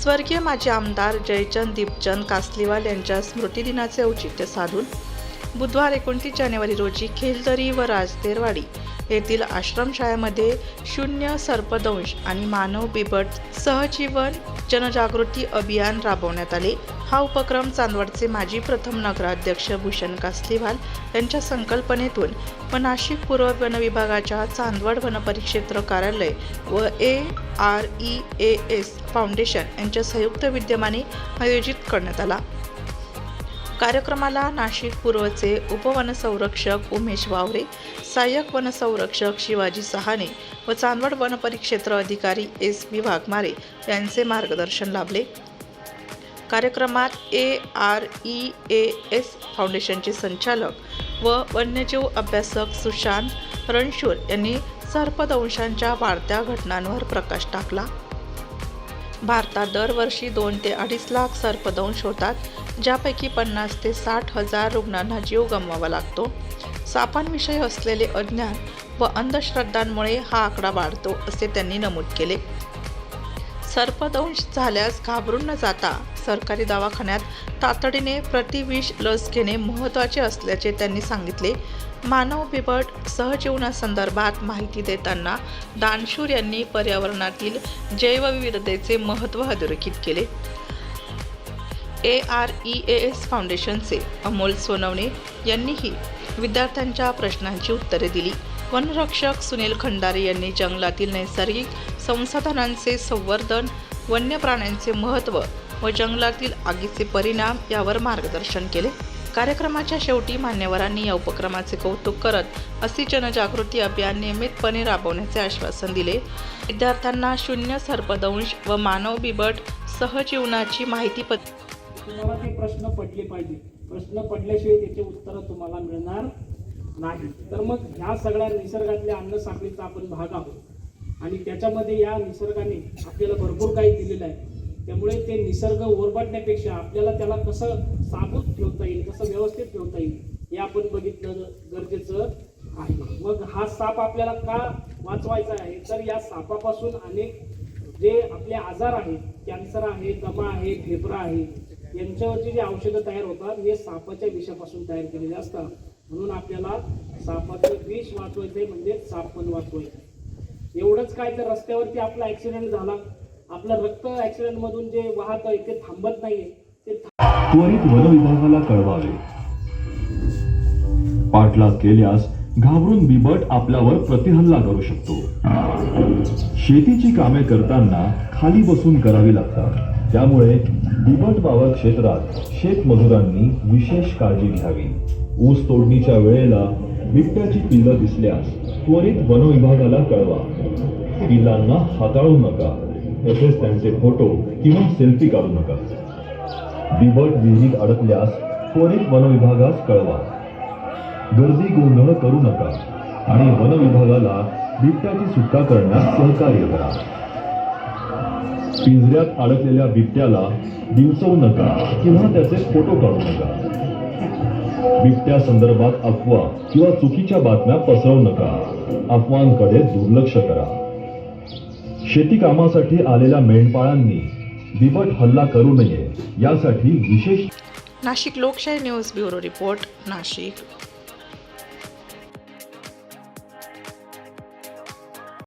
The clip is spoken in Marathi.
स्वर्गीय माजी आमदार जयचंद दीपचंद कासलीवाल यांच्या स्मृतिदिनाचे औचित्य साधून बुधवार 29 जानेवारी रोजी खेलदरी व राजतेरवाडी येथील आश्रमशाळेमध्ये शून्य सर्पदंश आणि मानव बिबट सहजीवन जनजागृती अभियान राबवण्यात आले। हा उपक्रम चांदवडचे माजी प्रथम नगराध्यक्ष भूषण कासलीवाल यांच्या संकल्पनेतून व नाशिक पूर्व वन विभागाच्या चांदवड वनपरिक्षेत्र कार्यालय व AREAS फाउंडेशन यांच्या संयुक्त विद्यमाने आयोजित करण्यात आला। कार्यक्रमाला नाशिक पूर्वचे उपवनसंरक्षक उमेश वावरे, सहाय्यक वनसंरक्षक शिवाजी सहाने व चांदवड वनपरिक्षेत्र अधिकारी SB वाघमारे यांचे मार्गदर्शन लाभले। कार्यक्रमात AREAS फाउंडेशनचे संचालक व वन्यजीव अभ्यासक सुशांत रणशूर यांनी सर्पदंशांच्या वाढत्या घटनांवर प्रकाश टाकला। भारतात दरवर्षी 2 ते 2.5 लाख सर्पदंश होतात, ज्यापैकी 50 ते 60 हजार रुग्णांना जीव गमवावा लागतो। सापांविषयी असलेले अज्ञान व अंधश्रद्धांमुळे हा आकडा वाढतो, असे त्यांनी नमूद केले। सर्पदंश झाल्यास घाबरून न जाता सरकारी दवाखान्यात तातडीने प्रतिविष लस घेणे महत्त्वाचे असल्याचे त्यांनी सांगितले। मानव बिबट सहजीवनासंदर्भात माहिती देताना दानशूर यांनी पर्यावरणातील जैवविविधतेचे महत्त्व अधोरेखित केले। AREAS फाउंडेशनचे अमोल सोनवणे यांनीही विद्यार्थ्यांच्या प्रश्नांची उत्तरे दिली। वनरक्षक सुनील खंडारे यांनी जंगलातील नैसर्गिक संसाधनांचे संवर्धन, वन्य प्राण्यांचे महत्त्व व जंगलातील आगीचे परिणाम यावर मार्गदर्शन केले। कार्यक्रमाच्या शेवटी मान्यवरांनी या उपक्रमाचे कौतुक करत अशी जनजागृती अभियान नियमितपणे राबवण्याचे आश्वासन दिले। विद्यार्थ्यांना शून्य सर्पदंश व मानव बिबट सहजीवनाची माहिती तुम्हाला ते प्रश्न पडले पाहिजे। प्रश्न पडल्याशिवाय त्याचे उत्तर तुम्हाला मिळणार नाही। तर मग ह्या सगळ्या निसर्गातल्या अन्न साखळीचा आपण भाग आहोत आणि त्याच्यामध्ये या निसर्गाने आपल्याला भरपूर काही दिलेलं आहे। त्यामुळे ते निसर्ग ओरबाडण्यापेक्षा आपल्याला त्याला कसं साबूत ठेवता येईल, कसं व्यवस्थित ठेवता येईल हे आपण बघितलं गरजेचं आहे। मग हा साप आपल्याला का वाचवायचा आहे, तर या सापापासून अनेक जे आपले आजार आहेत, कॅन्सर आहे, दमा आहे, फेफरा आहे, यांच्यावरची जी औषधं तयार होतात हे सापाच्या विषापासून तयार केलेले असतात। म्हणून आपल्याला सापाचं विष वाचवायचंय, म्हणजे साप पण वाचवायचं। एवढंच काय, तर रस्त्यावरती आपला ऍक्सिडेंट झाला, आपलं रक्त ऍक्सिडेंट मधून जे वाहत आहे ते थांबत नाहीये, ते त्वरित वन विभागाला कळवावे। पाठलाग केल्यास घाबरून बिबट आपल्यावर प्रतिहल्ला करू शकतो। शेतीची कामे करताना खाली बसून करावी लागतात, त्यामुळे बिबट वावर क्षेत्रात शेतमजुरांनी विशेष काळजी घ्यावी। ऊस तोडणीच्या वेळेला बिबट्याची पिल्लं दिसल्यास त्वरित वन विभागाला कळवा। पिल्लांना हाताळू नका, तसेच त्यांचे फोटो किंवा सेल्फी काढू नका। बिबट विहिरीत अडकल्यास त्वरित वन विभागास कळवा। गर्दी गोंधळ करू नका आणि वन विभागाला बिबट्याची सुटका करण्यास सहकार्य करा। पिंजऱ्यात अडकलेल्या बिबट्याला दिवसवू नका किंवा त्याचे फोटो काढू नका। बिबट्या संदर्भात अफवा किंवा चुकीच्या बातम्या पसरवू नका। अफवांकडे दुर्लक्ष करा। शेती कामासाठी आलेल्या मेंढपाळांनी बिबट हल्ला करू नये यासाठी विशेष नाशिक लोकशाही न्यूज ब्युरो रिपोर्ट, नाशिक।